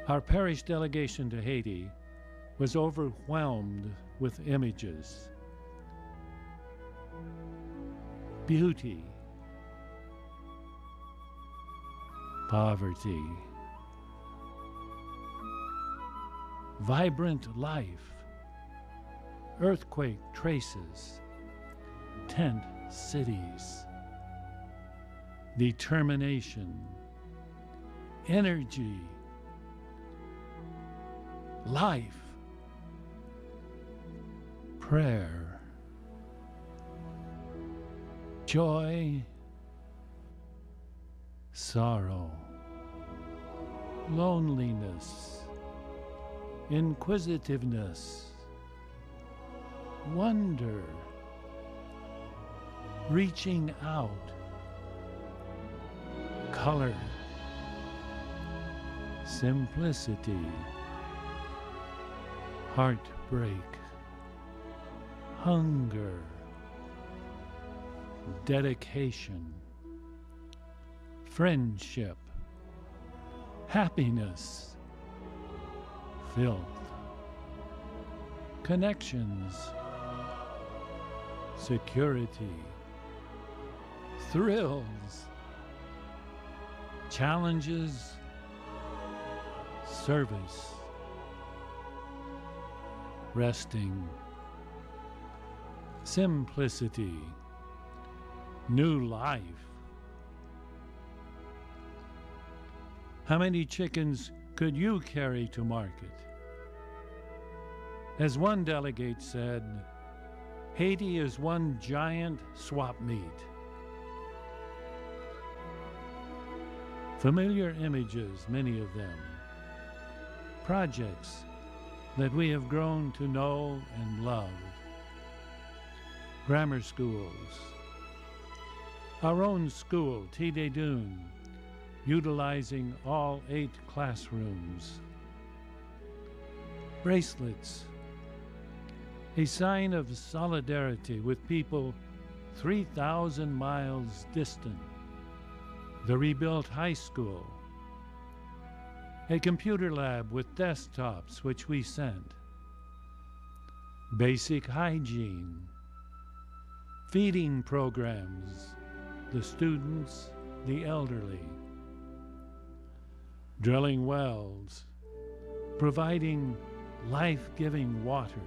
Our parish delegation to Haiti was overwhelmed with images. Beauty, poverty, vibrant life, earthquake traces, tent cities, determination, energy, life, prayer, joy, sorrow, loneliness, inquisitiveness, wonder, reaching out, color, simplicity, heartbreak, hunger, dedication, friendship, happiness, filth, connections, security, thrills, challenges, service, resting, simplicity, new life. How many chickens could you carry to market? As one delegate said, Haiti is one giant swap meet. Familiar images, many of them. Projects that we have grown to know and love. Grammar schools. Our own school, T. Dune, utilizing all 8 classrooms. Bracelets. A sign of solidarity with people 3,000 miles distant. The rebuilt high school. A computer lab with desktops which we sent. Basic hygiene. Feeding programs, the students, the elderly. Drilling wells, providing life-giving water.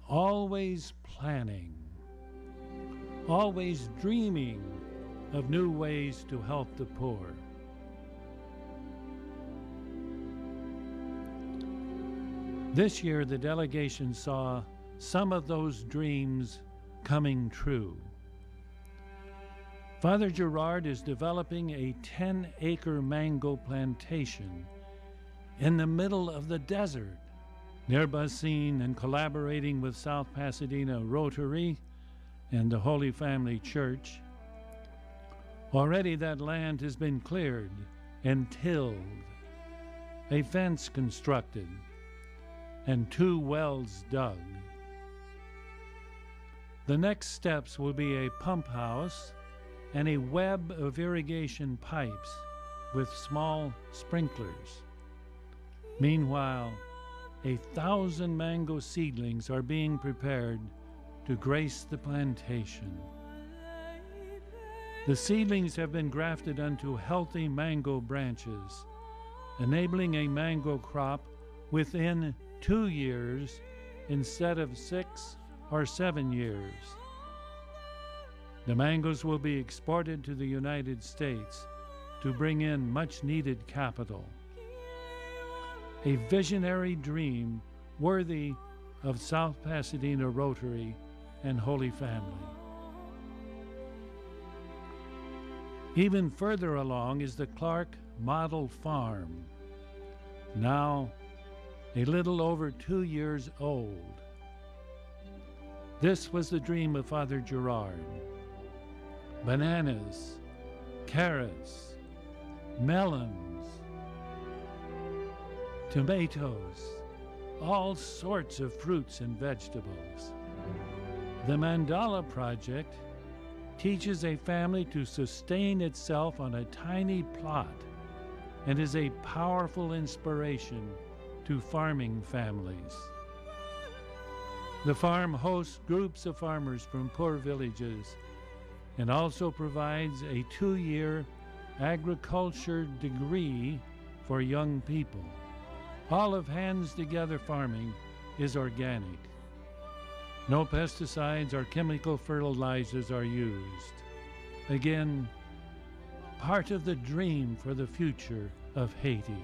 Always planning, always dreaming of new ways to help the poor. This year, the delegation saw some of those dreams coming true. Father Gerard is developing a 10-acre mango plantation in the middle of the desert near Basine, and collaborating with South Pasadena Rotary and the Holy Family Church. Already that land has been cleared and tilled, a fence constructed, and 2 wells dug. The next steps will be a pump house and a web of irrigation pipes with small sprinklers. Meanwhile, 1,000 mango seedlings are being prepared to grace the plantation. The seedlings have been grafted onto healthy mango branches, enabling a mango crop within 2 years instead of 6 or 7 years. The mangoes will be exported to the United States to bring in much-needed capital. A visionary dream worthy of South Pasadena Rotary and Holy Family. Even further along is the Clark Model Farm, now a little over 2 years old. This was the dream of Father Gerard. Bananas, carrots, melons, tomatoes, all sorts of fruits and vegetables. The Mandala Project teaches a family to sustain itself on a tiny plot and is a powerful inspiration to farming families. The farm hosts groups of farmers from poor villages and also provides a 2-year agriculture degree for young people. All of Hands Together Farming is organic. No pesticides or chemical fertilizers are used. Again, part of the dream for the future of Haiti.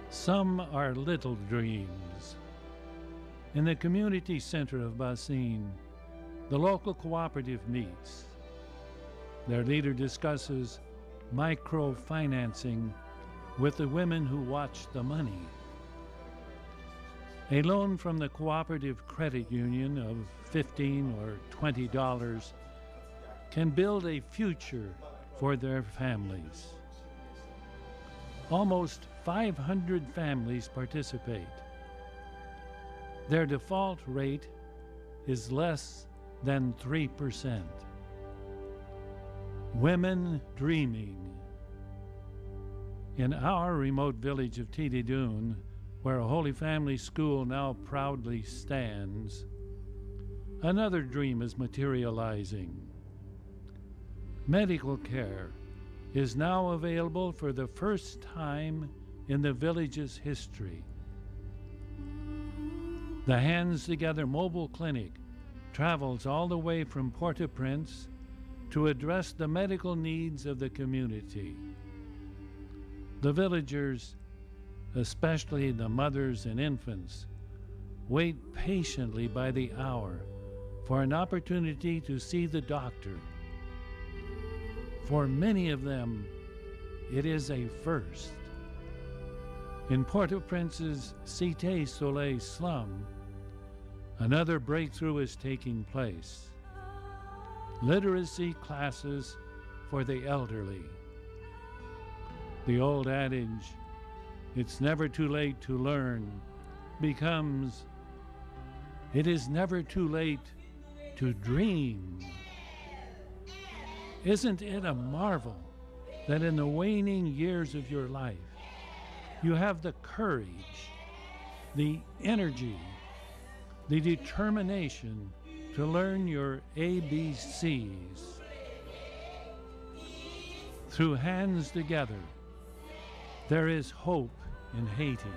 Some are little dreams. In the community center of Bassine, the local cooperative meets. Their leader discusses microfinancing with the women who watch the money. A loan from the cooperative credit union of $15 or $20 can build a future for their families. Almost 500 families participate. Their default rate is less than 3%. Women dreaming. In our remote village of Tididoun, where a Holy Family school now proudly stands, another dream is materializing. Medical care is now available for the first time in the village's history. The Hands Together mobile clinic travels all the way from Port-au-Prince to address the medical needs of the community. The villagers, especially the mothers and infants, wait patiently by the hour for an opportunity to see the doctor. For many of them, it is a first. In Port-au-Prince's Cité Soleil slum, another breakthrough is taking place. Literacy classes for the elderly. The old adage, "It's never too late to learn," becomes, "It is never too late to dream." Isn't it a marvel that in the waning years of your life, you have the courage, the energy, the determination to learn your ABCs? Through Hands Together, there is hope in Haiti.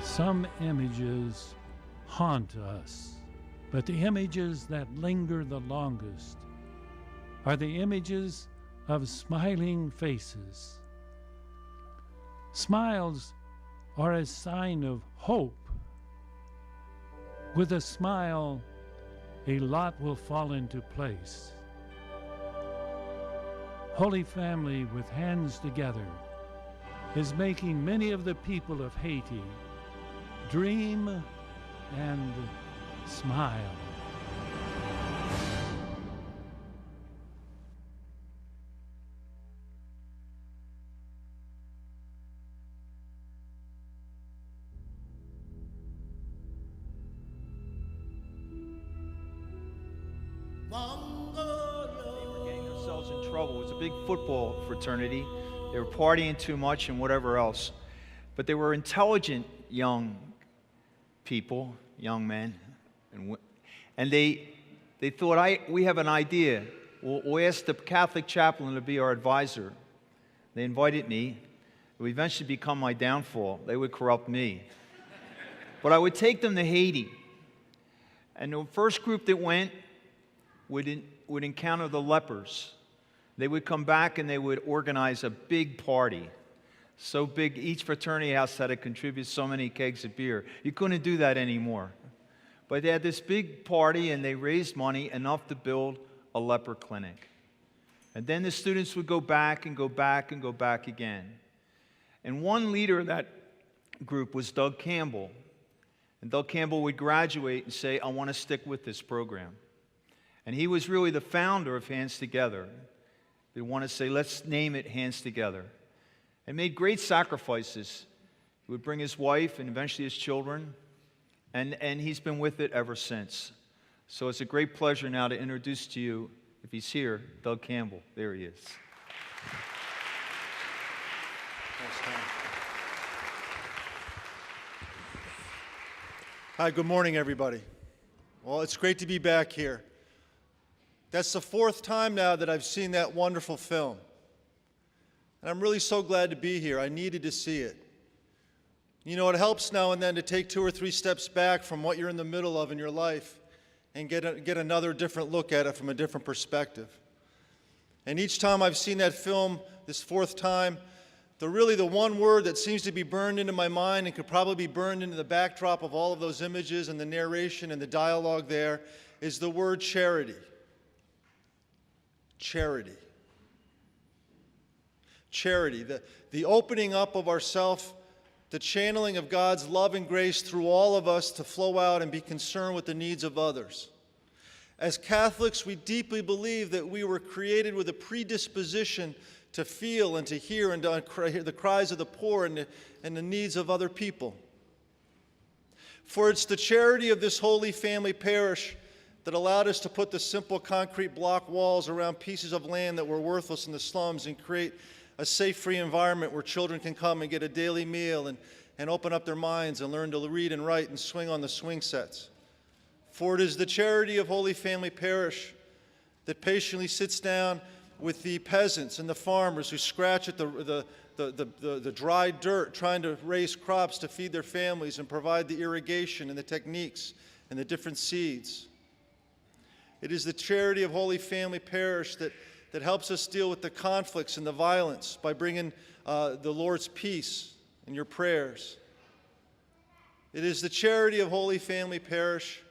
Some images haunt us, but the images that linger the longest are the images of smiling faces. Smiles are a sign of hope. With a smile, a lot will fall into place. Holy Family with Hands Together is making many of the people of Haiti dream and smile. They were getting themselves in trouble. It was a big football fraternity. They were partying too much and whatever else. But they were intelligent young people, young men. And they thought, we have an idea. We'll ask the Catholic chaplain to be our advisor. They invited me. It would eventually become my downfall. They would corrupt me. But I would take them to Haiti. And the first group that went would encounter the lepers. They would come back and they would organize a big party. So big, each fraternity house had to contribute so many kegs of beer. You couldn't do that anymore. But they had this big party and they raised money enough to build a leper clinic. And then the students would go back and go back and go back again. And one leader of that group was Doug Campbell. And Doug Campbell would graduate and say, I want to stick with this program. And he was really the founder of Hands Together. They want to say, let's name it Hands Together. And made great sacrifices. He would bring his wife and eventually his children. And he's been with it ever since. So it's a great pleasure now to introduce to you If he's here, Doug Campbell. There he is. Thanks, Tom. Hi, good morning, everybody. Well, it's great to be back here. That's the fourth time now that I've seen that wonderful film. And I'm really so glad to be here. I needed to see it. You know, it helps now and then to take 2 or 3 steps back from what you're in the middle of in your life and get another different look at it from a different perspective. And each time I've seen that film, this fourth time, the one word that seems to be burned into my mind and could probably be burned into the backdrop of all of those images and the narration and the dialogue there is the word charity. Charity. Charity, the opening up of ourself, the channeling of God's love and grace through all of us to flow out and be concerned with the needs of others. As Catholics, we deeply believe that we were created with a predisposition to feel and to hear and to hear the cries of the poor and the needs of other people. For it's the charity of this Holy Family Parish that allowed us to put the simple concrete block walls around pieces of land that were worthless in the slums and create a safe, free environment where children can come and get a daily meal and open up their minds and learn to read and write and swing on the swing sets. For it is the charity of Holy Family Parish that patiently sits down with the peasants and the farmers who scratch at the dry dirt trying to raise crops to feed their families and provide the irrigation and the techniques and the different seeds. It is the charity of Holy Family Parish that helps us deal with the conflicts and the violence by bringing the Lord's peace in your prayers. It is the charity of Holy Family Parish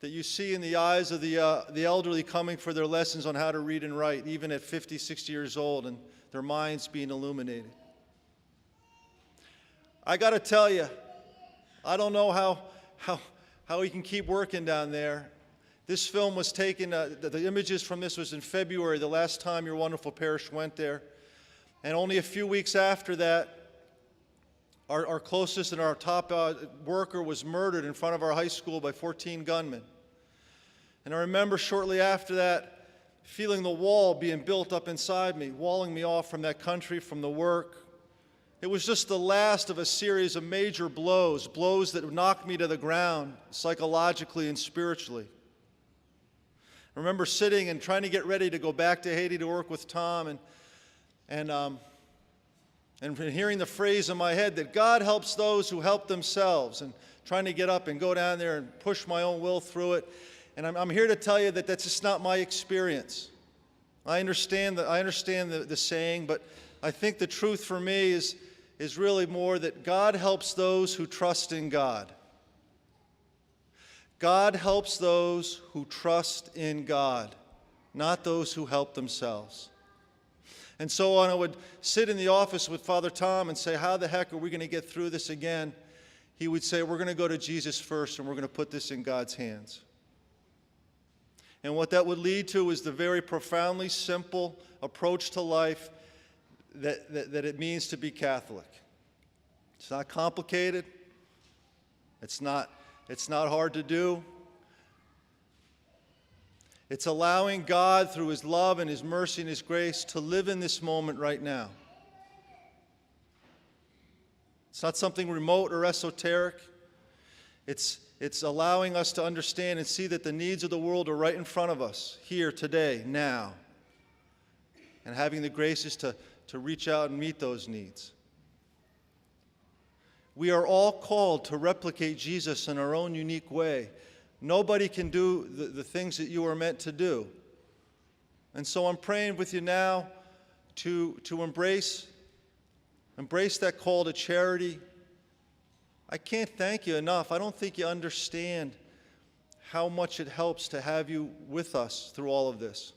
that you see in the eyes of the elderly coming for their lessons on how to read and write, even at 50, 60 years old, and their minds being illuminated. I got to tell you, I don't know how we can keep working down there. This film was taken, the images from this was in February, the last time your wonderful parish went there. And only a few weeks after that, our closest and our top worker was murdered in front of our high school by 14 gunmen. And I remember shortly after that, feeling the wall being built up inside me, walling me off from that country, from the work. It was just the last of a series of major blows that knocked me to the ground psychologically and spiritually. I remember sitting and trying to get ready to go back to Haiti to work with Tom and hearing the phrase in my head that God helps those who help themselves, and trying to get up and go down there and push my own will through it. And I'm here to tell you that that's just not my experience. I understand the saying, but I think the truth for me is really more that God helps those who trust in God. God helps those who trust in God, not those who help themselves. And so when I would sit in the office with Father Tom and say, how the heck are we going to get through this again? He would say, we're going to go to Jesus first, and we're going to put this in God's hands. And what that would lead to is the very profoundly simple approach to life that it means to be Catholic. It's not complicated. It's not hard to do. It's allowing God, through His love and His mercy and His grace, to live in this moment right now. It's not something remote or esoteric. It's allowing us to understand and see that the needs of the world are right in front of us, here, today, now. And having the graces to reach out and meet those needs. We are all called to replicate Jesus in our own unique way. Nobody can do the things that you are meant to do. And so I'm praying with you now to embrace that call to charity. I can't thank you enough. I don't think you understand how much it helps to have you with us through all of this.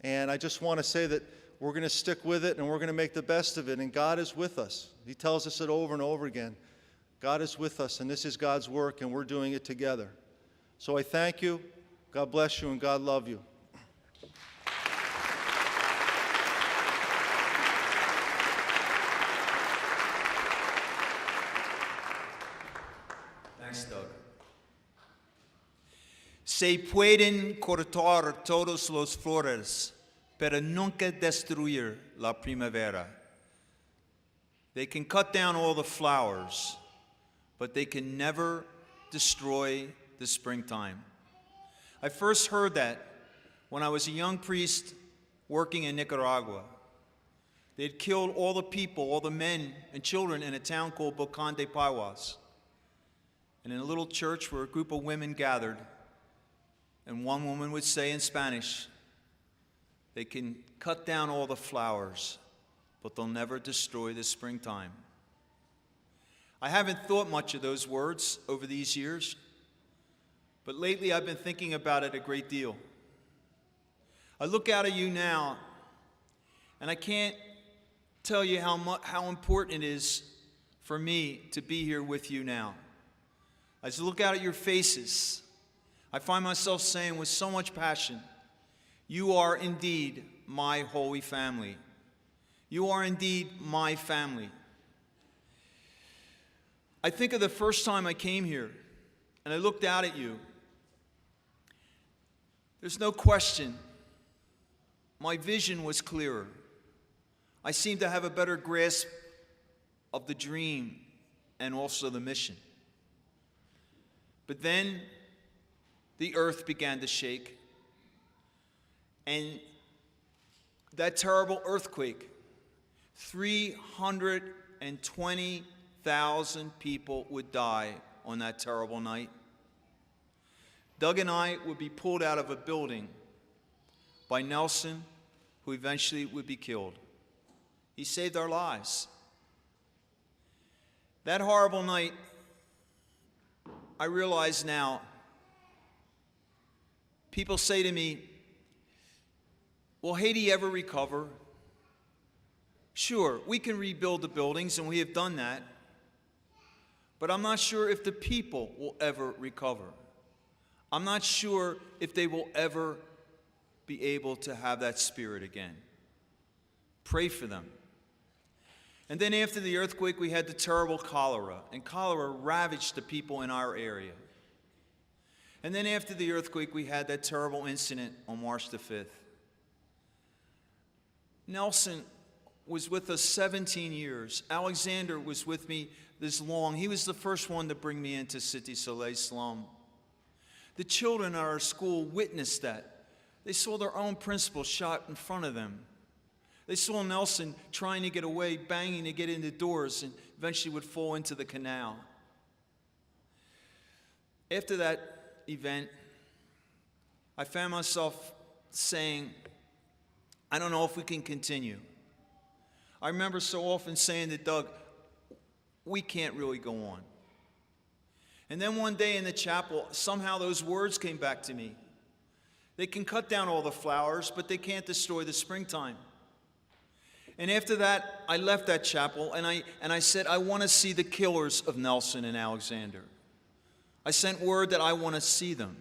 And I just want to say that we're going to stick with it, and we're going to make the best of it, and God is with us. He tells us it over and over again. God is with us, and this is God's work, and we're doing it together. So I thank you, God bless you, and God love you. Thanks, Doug. Se pueden cortar todos los flores, pero nunca destruir la primavera. They can cut down all the flowers, but they can never destroy the springtime. I first heard that when I was a young priest working in Nicaragua. They'd killed all the people, all the men and children in a town called Bocan de Paiwas. And in a little church where a group of women gathered, and one woman would say in Spanish, they can cut down all the flowers, but they'll never destroy the springtime. I haven't thought much of those words over these years, but lately I've been thinking about it a great deal. I look out at you now, and I can't tell you how important it is for me to be here with you now. As I look out at your faces, I find myself saying with so much passion, you are indeed my holy family. You are indeed my family. I think of the first time I came here, and I looked out at you. There's no question, my vision was clearer. I seemed to have a better grasp of the dream and also the mission. But then the earth began to shake, and that terrible earthquake, 320,000 people would die on that terrible night. Doug and I would be pulled out of a building by Nelson, who eventually would be killed. He saved our lives. That horrible night, I realize now, people say to me, will Haiti ever recover? Sure, we can rebuild the buildings, and we have done that. But I'm not sure if the people will ever recover. I'm not sure if they will ever be able to have that spirit again. Pray for them. And then after the earthquake, we had the terrible cholera, and cholera ravaged the people in our area. And then after the earthquake, we had that terrible incident on March the 5th. Nelson was with us 17 years. Alexander was with me this long. He was the first one to bring me into Cité Soleil slum. The children at our school witnessed that. They saw their own principal shot in front of them. They saw Nelson trying to get away, banging to get into doors, and eventually would fall into the canal. After that event, I found myself saying, I don't know if we can continue. I remember so often saying to Doug, we can't really go on. And then one day in the chapel, somehow those words came back to me. They can cut down all the flowers, but they can't destroy the springtime. And after that, I left that chapel, and I said, I want to see the killers of Nelson and Alexander. I sent word that I want to see them.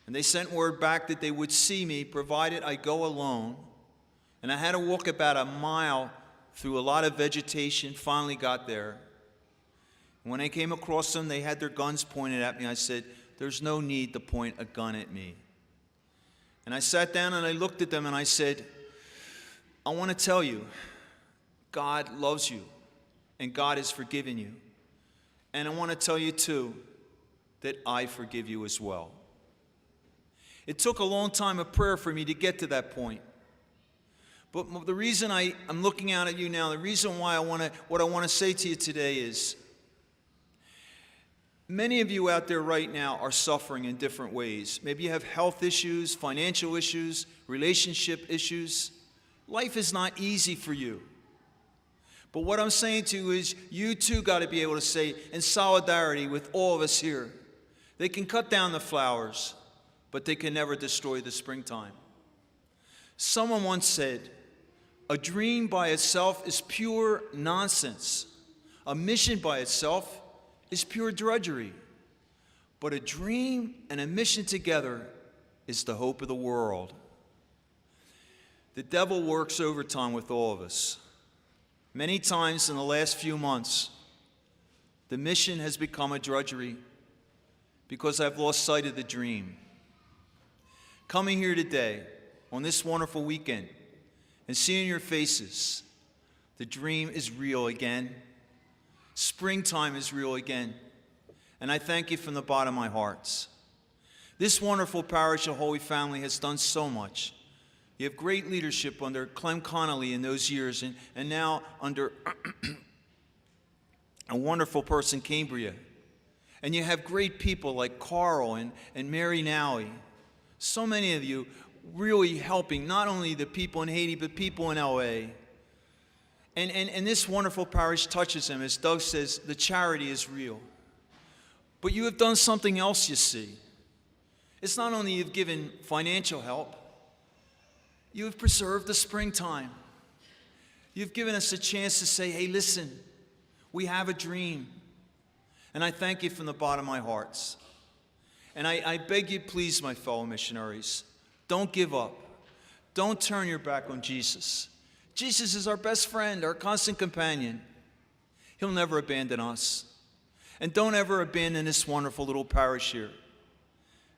And they sent word back that they would see me, provided I go alone. And I had to walk about a mile through a lot of vegetation, finally got there. And when I came across them, they had their guns pointed at me. I said, there's no need to point a gun at me. And I sat down and I looked at them and I said, I want to tell you, God loves you, and God has forgiven you. And I want to tell you, too, that I forgive you as well. It took a long time of prayer for me to get to that point. But the reason I'm looking out at you now, the reason why what I want to say to you today is, many of you out there right now are suffering in different ways. Maybe you have health issues, financial issues, relationship issues. Life is not easy for you. But what I'm saying to you is, you too got to be able to say, in solidarity with all of us here, they can cut down the flowers, but they can never destroy the springtime. Someone once said, a dream by itself is pure nonsense. A mission by itself is pure drudgery. But a dream and a mission together is the hope of the world. The devil works overtime with all of us. Many times in the last few months, the mission has become a drudgery because I've lost sight of the dream. Coming here today on this wonderful weekend and seeing your faces, the dream is real again. Springtime is real again. And I thank you from the bottom of my heart. This wonderful parish of Holy Family has done so much. You have great leadership under Clem Connolly in those years, and now under a wonderful person, Cambria. And you have great people like Carl and Mary Nowie. So many of you really helping not only the people in Haiti, but people in LA. And this wonderful parish touches them. As Doug says, the charity is real. But you have done something else, you see. It's not only you've given financial help, you have preserved the springtime. You've given us a chance to say, hey, listen, we have a dream. And I thank you from the bottom of my heart. And I beg you, please, my fellow missionaries, don't give up. Don't turn your back on Jesus. Jesus is our best friend, our constant companion. He'll never abandon us. And don't ever abandon this wonderful little parish here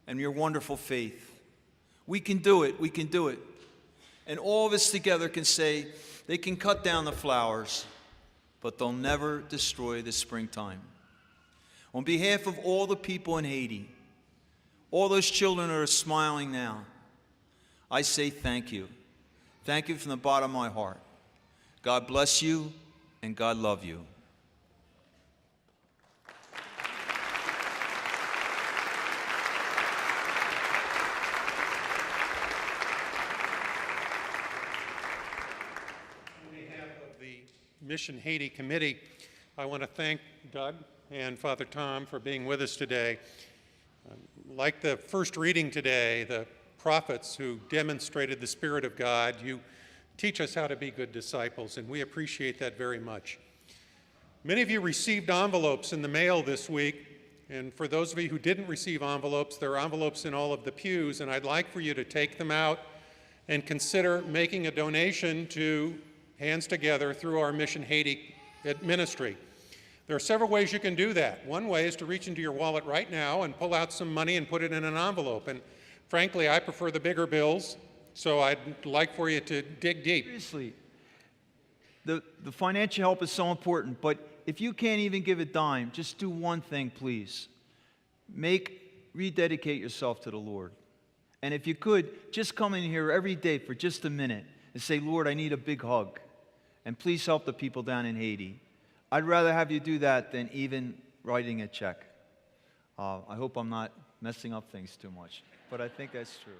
and your wonderful faith. We can do it. We can do it. And all of us together can say, they can cut down the flowers, but they'll never destroy the springtime. On behalf of all the people in Haiti, all those children that are smiling now, I say thank you. Thank you from the bottom of my heart. God bless you, and God love you. Mission Haiti Committee, I want to thank Doug and Father Tom for being with us today. Like the first reading today, the prophets who demonstrated the Spirit of God, you teach us how to be good disciples, and we appreciate that very much. Many of you received envelopes in the mail this week, and for those of you who didn't receive envelopes, there are envelopes in all of the pews, and I'd like for you to take them out and consider making a donation to Hands Together through our Mission Haiti ministry. There are several ways you can do that. One way is to reach into your wallet right now and pull out some money and put it in an envelope. And frankly, I prefer the bigger bills, so I'd like for you to dig deep. Seriously, the financial help is so important, but if you can't even give a dime, just do one thing, please. Rededicate yourself to the Lord. And if you could, just come in here every day for just a minute and say, Lord, I need a big hug. And please help the people down in Haiti. I'd rather have you do that than even writing a check. I hope I'm not messing up things too much, but I think that's true.